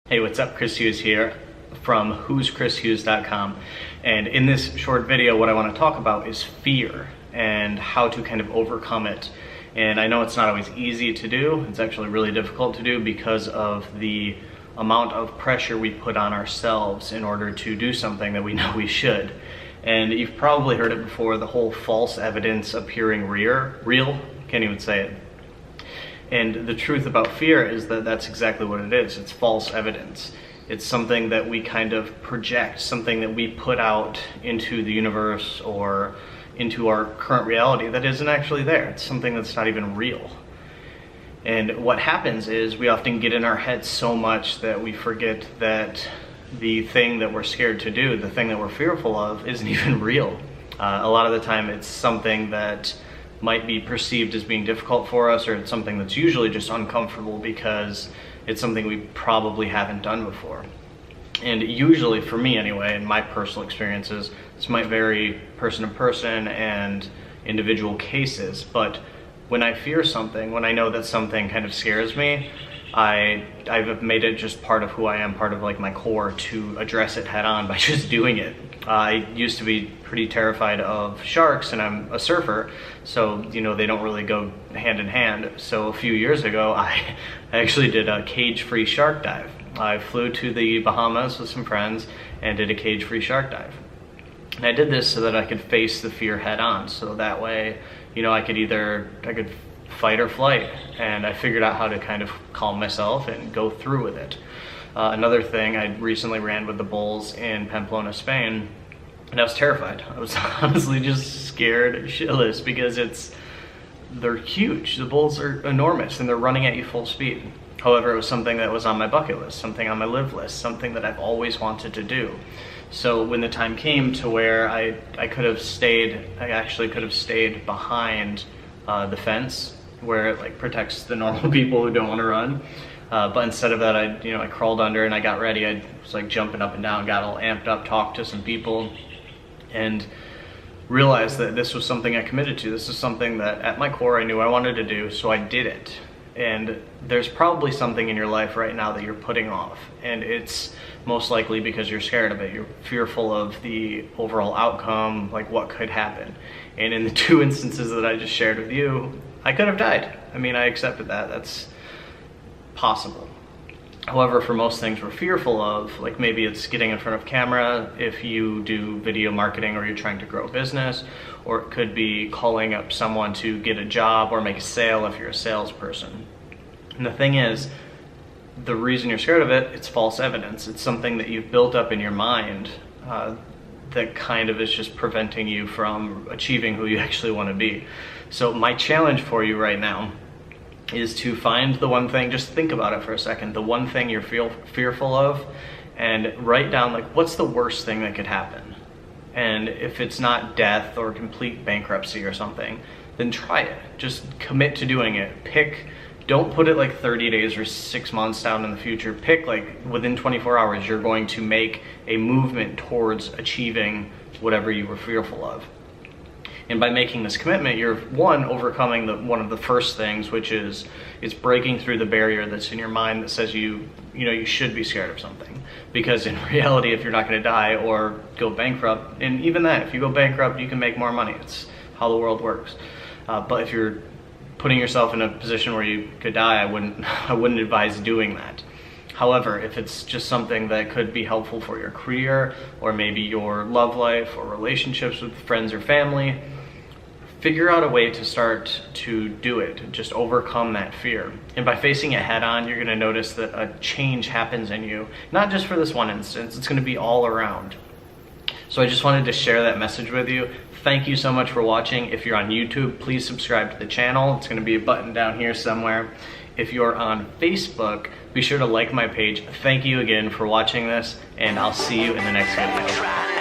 Hey, what's up? Chris Hughes here from whoschrishughes.com. And in this short video, what I want to talk about is fear and how to kind of overcome it. And I know it's not always easy to do. It's actually really difficult to do because of the amount of pressure we put on ourselves in order to do something that we know we should. And you've probably heard it before, the whole false evidence appearing real. Can't even say it. And the truth about fear is that that's exactly what it is. It's false evidence. It's something that we kind of project, something that we put out into the universe or into our current reality that isn't actually there. It's something that's not even real. And what happens is we often get in our heads so much that we forget that the thing that we're scared to do, the thing that we're fearful of, isn't even real. A lot of the time it's something that might be perceived as being difficult for us, or it's something that's usually just uncomfortable because it's something we probably haven't done before. And usually, for me anyway, in my personal experiences, this might vary person to person and individual cases, but when I fear something, when I know that something kind of scares me, I've made it just part of who I am, part of like my core, to address it head on by just doing it. I used to be pretty terrified of sharks, and I'm a surfer, so you know they don't really go hand in hand. So a few years ago I actually did a cage-free shark dive. I flew to the Bahamas with some friends and did a cage-free shark dive. And I did this so that I could face the fear head on, so that way, you know, I could fight or flight, and I figured out how to kind of calm myself and go through with it. Another thing, I recently ran with the bulls in Pamplona, Spain, and I was terrified. I was honestly just scared shitless because they're huge. The bulls are enormous and they're running at you full speed. However, it was something that was on my bucket list, something on my live list, something that I've always wanted to do. So when the time came to where I actually could have stayed behind the fence where it like protects the normal people who don't want to run. But instead of that, I crawled under and I got ready. I was like jumping up and down, got all amped up, talked to some people, and realized that this was something I committed to. This is something that at my core I knew I wanted to do, so I did it. And there's probably something in your life right now that you're putting off, and it's most likely because you're scared of it. You're fearful of the overall outcome, like what could happen. And in the two instances that I just shared with you, I could have died. I mean, I accepted that. That's possible. However, for most things we're fearful of, like maybe it's getting in front of camera if you do video marketing or you're trying to grow a business, or it could be calling up someone to get a job or make a sale if you're a salesperson. And the thing is, the reason you're scared of it, it's false evidence. It's something that you've built up in your mind that kind of is just preventing you from achieving who you actually want to be. So my challenge for you right now is to find the one thing, just think about it for a second, the one thing you're fearful of, and write down like what's the worst thing that could happen. And if it's not death or complete bankruptcy or something, then try it. Just commit to doing it. Don't put it like 30 days or 6 months down in the future. Pick like within 24 hours you're going to make a movement towards achieving whatever you were fearful of. And by making this commitment, you're one, overcoming one of the first things, which is it's breaking through the barrier that's in your mind that says you should be scared of something. Because in reality, if you're not going to die or go bankrupt, and even that, if you go bankrupt, you can make more money. It's how the world works. But if you're putting yourself in a position where you could die, I wouldn't advise doing that. However, if it's just something that could be helpful for your career, or maybe your love life or relationships with friends or family, figure out a way to start to do it. Just overcome that fear. And by facing it head on, you're going to notice that a change happens in you. Not just for this one instance, it's going to be all around. So I just wanted to share that message with you. Thank you so much for watching. If you're on YouTube, please subscribe to the channel. It's going to be a button down here somewhere. If you're on Facebook, be sure to like my page. Thank you again for watching this, and I'll see you in the next video.